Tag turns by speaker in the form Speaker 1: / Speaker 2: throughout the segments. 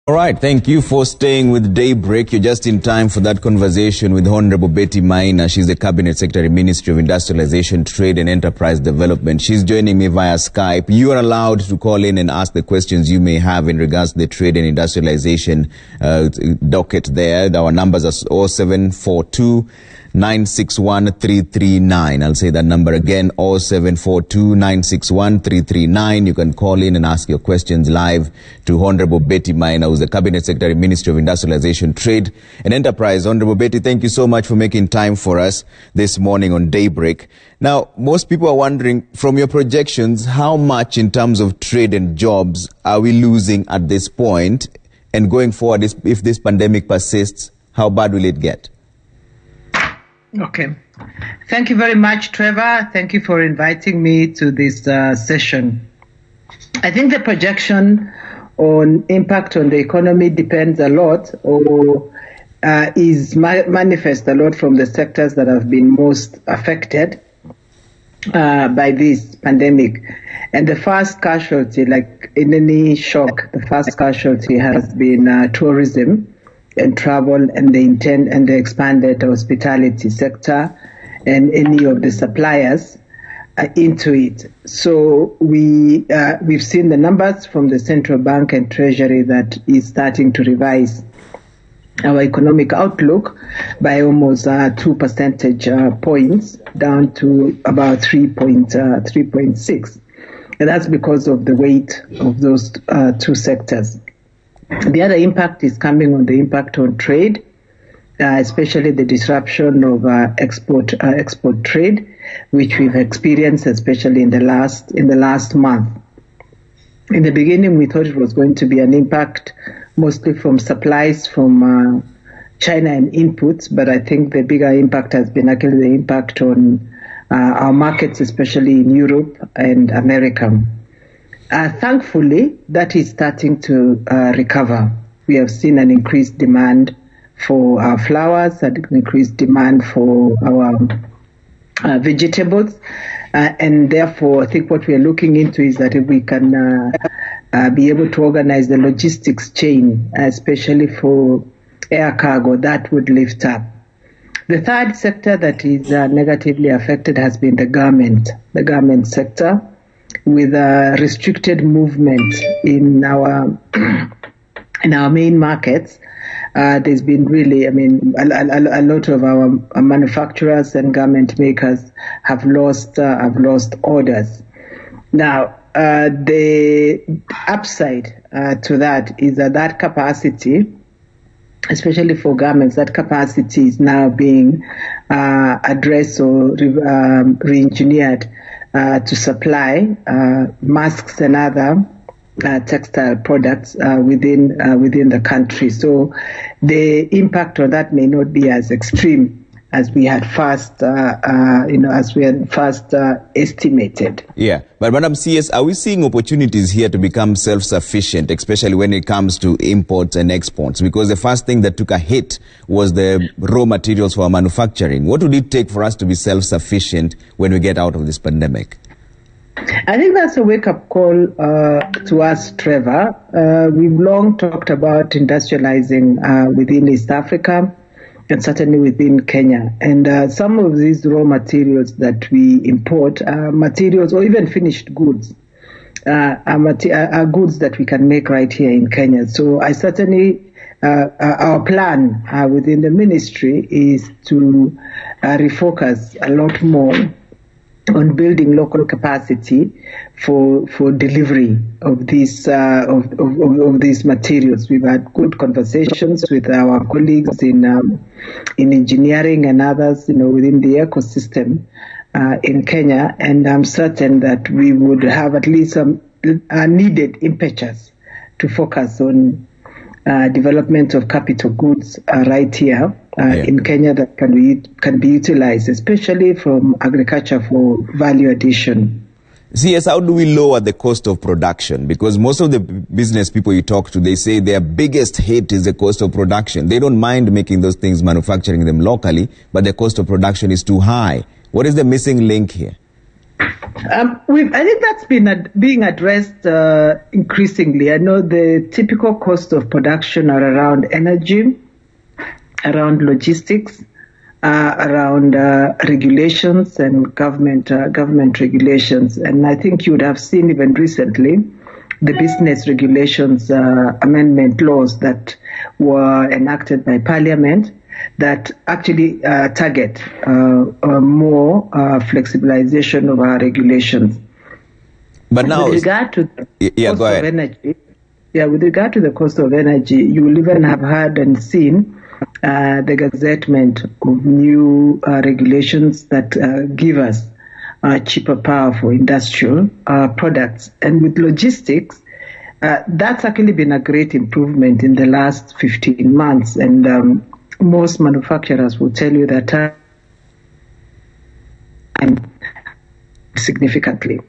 Speaker 1: All right, thank you for staying with Daybreak. You're just in time for that conversation with Honorable Maina. She's the Cabinet Secretary, Ministry of Industrialization, Trade and Enterprise Development. She's joining me via Skype. You are allowed to call in and ask the questions you may have in regards to the trade and industrialization docket there. Our numbers are 0742 961 339. I'll say that number again, 0742 961 339. You can call in and ask your questions live to Honorable Maina, who's the Cabinet Secretary, Ministry of Industrialization, Trade and Enterprise. Honorable Betty, thank you so much for making time for us this morning on Daybreak. Now, most people are wondering, from your projections, how much in terms of trade and jobs are we losing at this point? And going forward, if this pandemic persists, how bad will it get?
Speaker 2: Okay. Thank you very much, Trevor. Thank you for inviting me to this session. I think the projection on impact on the economy depends a lot, or is manifest a lot from the sectors that have been most affected by this pandemic. And the first casualty, like in any shock, the first casualty has been tourism and travel and the expanded hospitality sector and any of the suppliers into it. So we've seen the numbers from the central bank and treasury that is starting to revise our economic outlook by almost 2 percentage points down to about 3.6. And that's because of the weight of those two sectors. The other impact is coming on the impact on trade, especially the disruption of export trade, which we've experienced, especially in the last month. In the beginning, we thought it was going to be an impact mostly from supplies from China and inputs, but I think the bigger impact has been actually the impact on our markets, especially in Europe and America. Thankfully, that is starting to recover. We have seen an increased demand for our flowers, an increased demand for our vegetables, and therefore I think what we are looking into is that if we can be able to organize the logistics chain, especially for air cargo, that would lift up. The third sector that is negatively affected has been the garment sector, with restricted movement in our main markets. There's been really, a lot of our manufacturers and garment makers have lost orders. Now, the upside to that is that capacity, especially for garments, that capacity is now being addressed or re-engineered to supply masks and other textile products within the country. So the impact on that may not be as extreme as we had first estimated.
Speaker 1: Yeah, but Madam CS, are we seeing opportunities here to become self-sufficient, especially when it comes to imports and exports? Because the first thing that took a hit was the raw materials for our manufacturing. What would it take for us to be self-sufficient when we get out of this pandemic?
Speaker 2: I think that's a wake-up call to us, Trevor. We've long talked about industrializing within East Africa and certainly within Kenya. And some of these raw materials that we import, materials or even finished goods, are goods that we can make right here in Kenya. So I certainly, our plan within the ministry is to refocus a lot more on building local capacity for delivery of these materials. We've had good conversations with our colleagues in engineering and others, within the ecosystem in Kenya, and I'm certain that we would have at least some needed impetus to focus on development of capital goods right here in Kenya that can be utilized, especially from agriculture for value addition.
Speaker 1: CS, how do we lower the cost of production? Because most of the business people you talk to, they say their biggest hit is the cost of production. They don't mind making those things, manufacturing them locally, but the cost of production is too high. What is the missing link here?
Speaker 2: I think that's been being addressed increasingly. I know the typical cost of production are around energy, around logistics, around regulations and government regulations. And I think you would have seen even recently the business regulations amendment laws that were enacted by Parliament that actually target more flexibilization of our regulations.
Speaker 1: But now,
Speaker 2: with regard to the cost
Speaker 1: go ahead.
Speaker 2: of energy, with regard to the cost of energy, you will even have heard and seen the gazettement of new regulations that give us cheaper power for industrial products. And with logistics, that's actually been a great improvement in the last 15 months. And most manufacturers will tell you that significantly.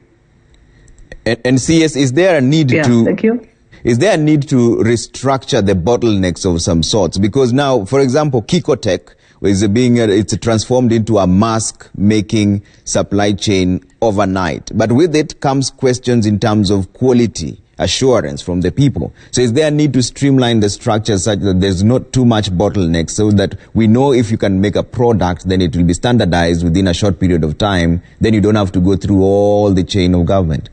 Speaker 1: And CS, is there a need to...
Speaker 2: Thank you.
Speaker 1: Is there a need to restructure the bottlenecks of some sorts? Because now, for example, Kikotech it's transformed into a mask-making supply chain overnight. But with it comes questions in terms of quality assurance from the people. So is there a need to streamline the structure such that there's not too much bottlenecks, so that we know if you can make a product, then it will be standardized within a short period of time, then you don't have to go through all the chain of government?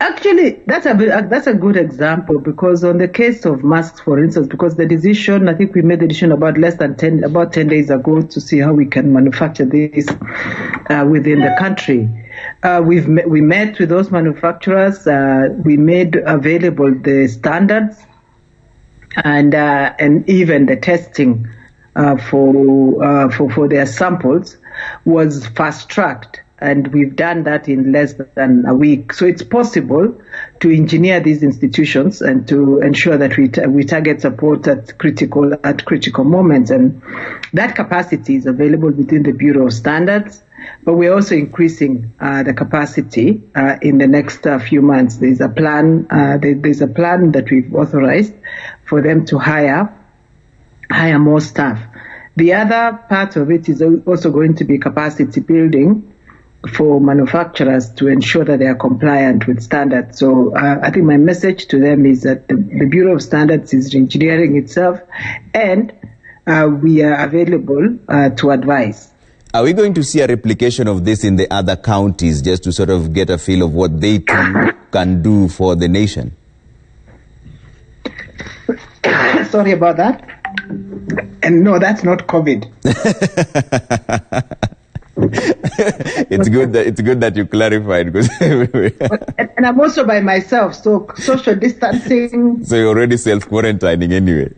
Speaker 2: Actually, that's a good example, because on the case of masks, for instance, because the decision, I think we made the decision about 10 days ago to see how we can manufacture this within the country. We met with those manufacturers. We made available the standards and even the testing for their samples was fast-tracked. And we've done that in less than a week. So it's possible to engineer these institutions and to ensure that we target support at critical moments. And that capacity is available within the Bureau of Standards. But we're also increasing the capacity in the next few months. There's a plan. There's a plan that we've authorized for them to hire more staff. The other part of it is also going to be capacity building for manufacturers to ensure that they are compliant with standards. So I think my message to them is that the Bureau of Standards is engineering itself, and we are available to advise.
Speaker 1: Are we going to see a replication of this in the other counties, just to sort of get a feel of what they can do for the nation?
Speaker 2: Sorry about that. And no, that's not COVID.
Speaker 1: It's good that you clarified, because
Speaker 2: and I'm also by myself, so social distancing.
Speaker 1: So you're already self-quarantining anyway.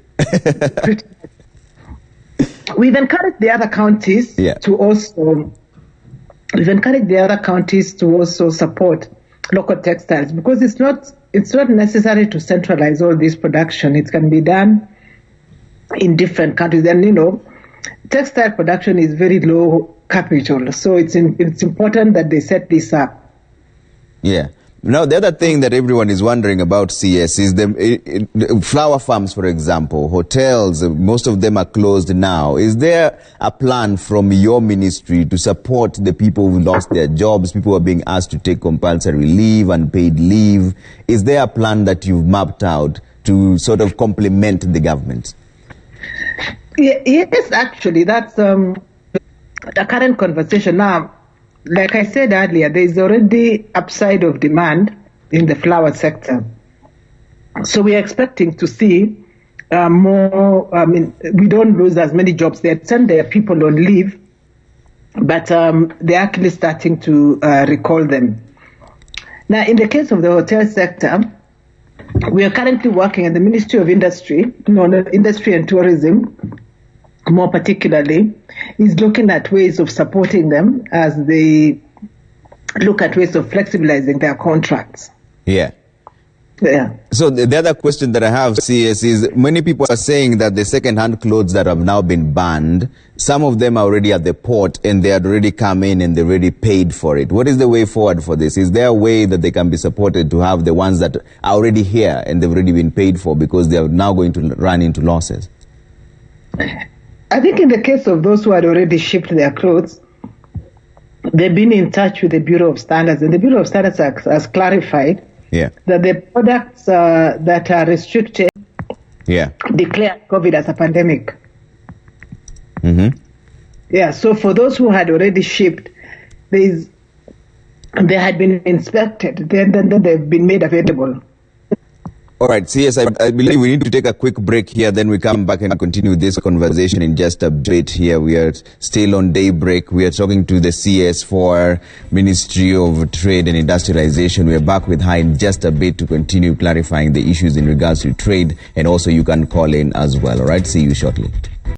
Speaker 2: We've encouraged the other counties to also. We've encouraged the other counties to also support local textiles, because it's not necessary to centralize all this production. It can be done in different countries, and textile production is very low capital, so it's important that they set this up.
Speaker 1: Yeah. Now, the other thing that everyone is wondering about, CS, is the flower farms, for example, hotels. Most of them are closed now. Is there a plan from your ministry to support the people who lost their jobs, people who are being asked to take compulsory leave, unpaid leave? Is there a plan that you've mapped out to sort of complement the government?
Speaker 2: Yes, actually, that's the current conversation. Now, like I said earlier, there is already upside of demand in the flower sector. So we are expecting to see more. I mean, we don't lose as many jobs. They send their people on leave, but they're actually starting to recall them. Now, in the case of the hotel sector, we are currently working at the Ministry of Industry, Industry and Tourism, more particularly, is looking at ways of supporting them as they look at ways of flexibilizing their contracts.
Speaker 1: Yeah.
Speaker 2: Yeah.
Speaker 1: So the other question that I have, CS, is many people are saying that the second-hand clothes that have now been banned, some of them are already at the port and they had already come in and they already paid for it. What is the way forward for this? Is there a way that they can be supported to have the ones that are already here and they've already been paid for, because they are now going to run into losses?
Speaker 2: I think in the case of those who had already shipped their clothes, they've been in touch with the Bureau of Standards, and the Bureau of Standards has clarified that the products that are restricted declare COVID as a pandemic. So for those who had already shipped, they had been inspected, then they've been made available.
Speaker 1: All right, CS, I believe we need to take a quick break here, then we come back and continue this conversation in just a bit here. We are still on Daybreak. We are talking to the CS for Ministry of Trade and Industrialization. We are back with her in just a bit to continue clarifying the issues in regards to trade, and also you can call in as well. All right, see you shortly.